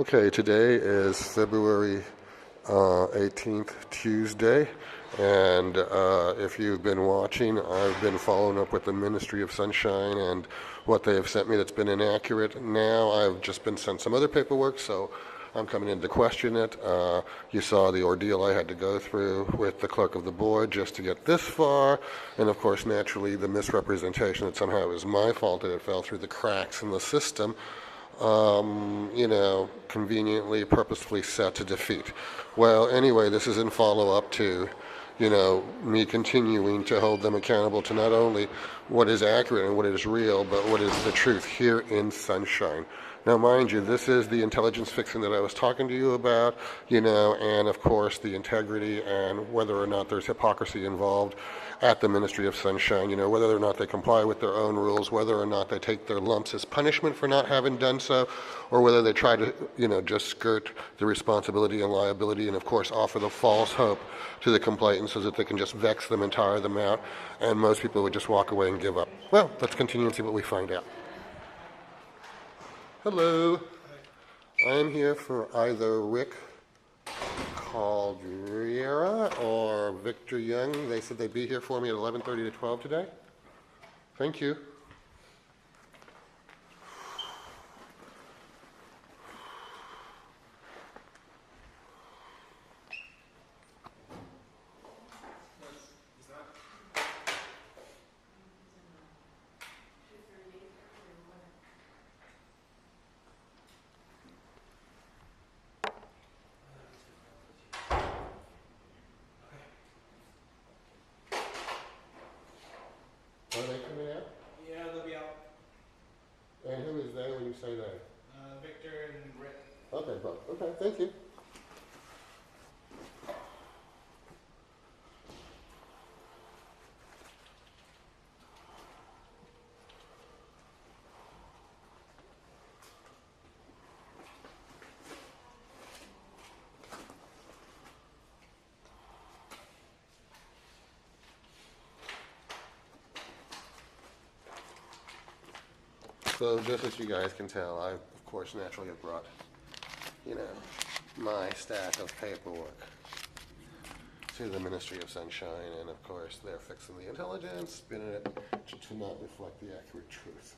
Okay, today is February 18th, Tuesday, and if you've been watching, I've been following up with the Ministry of Sunshine and what they have sent me that's been inaccurate. Now I've just been sent some other paperwork, so I'm coming in to question it. You saw the ordeal I had to go through with the clerk of the board just to get this far, and of course, naturally, the misrepresentation that somehow it was my fault that it fell through the cracks in the system. Conveniently, purposefully set to defeat. Well, anyway, this is in follow-up to, me continuing to hold them accountable to not only what is accurate and what is real, but what is the truth here in Sunshine. Now, mind you, this is the intelligence fixing that I was talking to you about, and of course the integrity and whether or not there's hypocrisy involved at the Ministry of Sunshine, whether or not they comply with their own rules, whether or not they take their lumps as punishment for not having done so, or whether they try to, just skirt the responsibility and liability and, of course, offer the false hope to the complainants so that they can just vex them and tire them out, and most people would just walk away and give up. Well, let's continue and see what we find out. Hello. I am here for either Rick Caldeira or Victor Young. They said they'd be here for me at 11:30 to 12 today. Thank you. Are they coming out? Yeah, they'll be out. And who is they when you say they? Victor and Rick. Okay, both. Okay, thank you. So just as you guys can tell, I, of course, naturally have brought, my stack of paperwork to the Ministry of Sunshine, and of course, they're fixing the intelligence, spinning it to not reflect the accurate truth.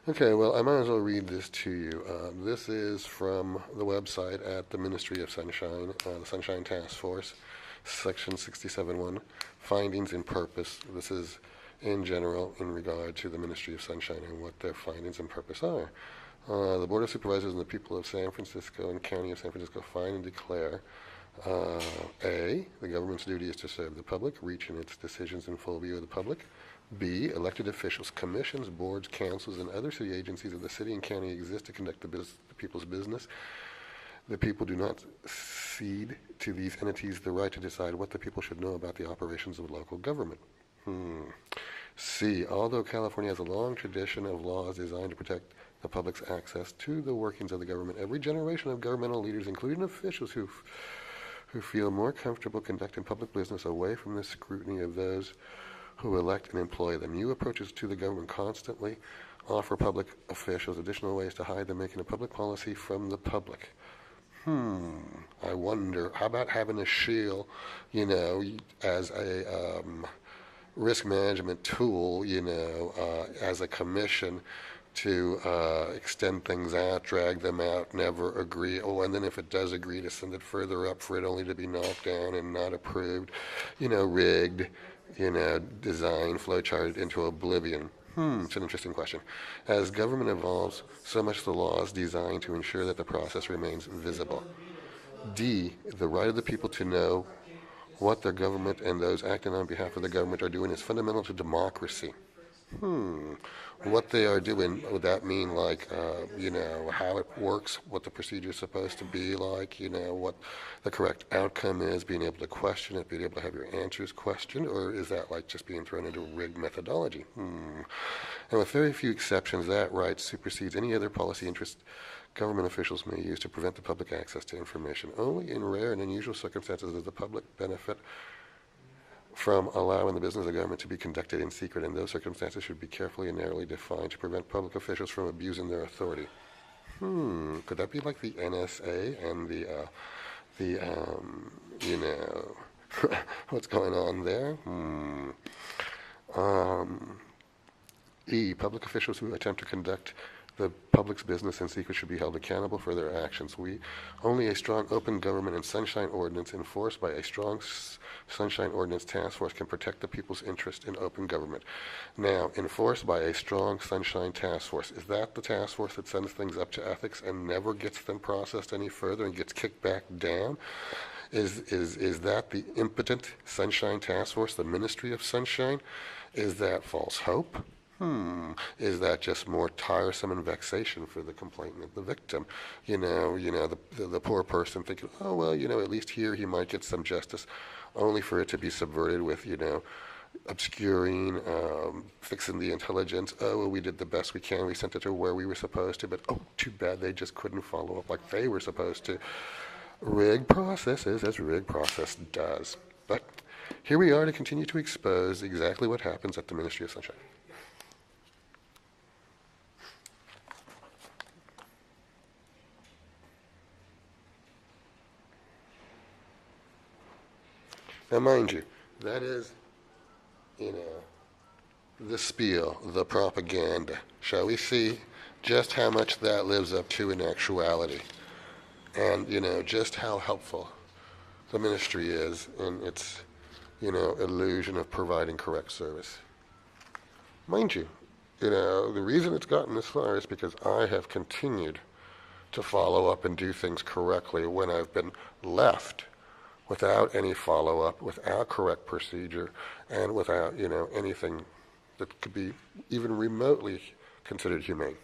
Okay, well, I might as well read this to you. This is from the website at the Ministry of Sunshine, the Sunshine Task Force, Section 67.1, Findings and Purpose. This is in general in regard to the Ministry of Sunshine and what their findings and purpose are. The Board of Supervisors and the people of San Francisco and County of San Francisco find and declare A, the government's duty is to serve the public, reaching its decisions in full view of the public. B, elected officials, commissions, boards, councils, and other city agencies of the city and county exist to conduct the people's business. The people do not cede to these entities the right to decide what the people should know about the operations of local government. C, although California has a long tradition of laws designed to protect the public's access to the workings of the government, every generation of governmental leaders, including officials who feel more comfortable conducting public business away from the scrutiny of those who elect and employ them. New approaches to the government constantly offer public officials additional ways to hide the making of public policy from the public. I wonder, how about having a shield, as a risk management tool, as a commission to extend things out, drag them out, never agree. Oh, and then if it does agree, to send it further up for it only to be knocked down and not approved, rigged, design, flowcharted into oblivion. It's an interesting question. As government evolves, so much the law is designed to ensure that the process remains visible. D, the right of the people to know what their government and those acting on behalf of the government are doing is fundamental to democracy. What they are doing, would that mean like, how it works, what the procedure is supposed to be like, what the correct outcome is, being able to question it, being able to have your answers questioned, or is that like just being thrown into rigged methodology? And with very few exceptions, that right supersedes any other policy interest government officials may use to prevent the public access to information. Only in rare and unusual circumstances does the public benefit from allowing the business of government to be conducted in secret, and those circumstances should be carefully and narrowly defined to prevent public officials from abusing their authority. Could that be like the NSA and what's going on there? E, public officials who attempt to conduct the public's business in secret should be held accountable for their actions. Only a strong open government and sunshine ordinance enforced by a strong sunshine ordinance task force can protect the people's interest in open government. Now, enforced by a strong sunshine task force, is that the task force that sends things up to ethics and never gets them processed any further and gets kicked back down? Is that the impotent sunshine task force, the Ministry of Sunshine? Is that false hope? Is that just more tiresome and vexation for the complainant, the victim? The poor person thinking, oh, well, at least here he might get some justice, only for it to be subverted with, obscuring, fixing the intelligence. Oh, well, we did the best we can. We sent it to where we were supposed to, but oh, too bad they just couldn't follow up like they were supposed to. Rigged processes, as rigged process does. But here we are to continue to expose exactly what happens at the Ministry of Sunshine. Now, mind you, that is, the spiel, the propaganda. Shall we see just how much that lives up to in actuality? And, just how helpful the ministry is in its, illusion of providing correct service. Mind you, the reason it's gotten this far is because I have continued to follow up and do things correctly when I've been left without any follow-up, without correct procedure, and without, anything that could be even remotely considered humane.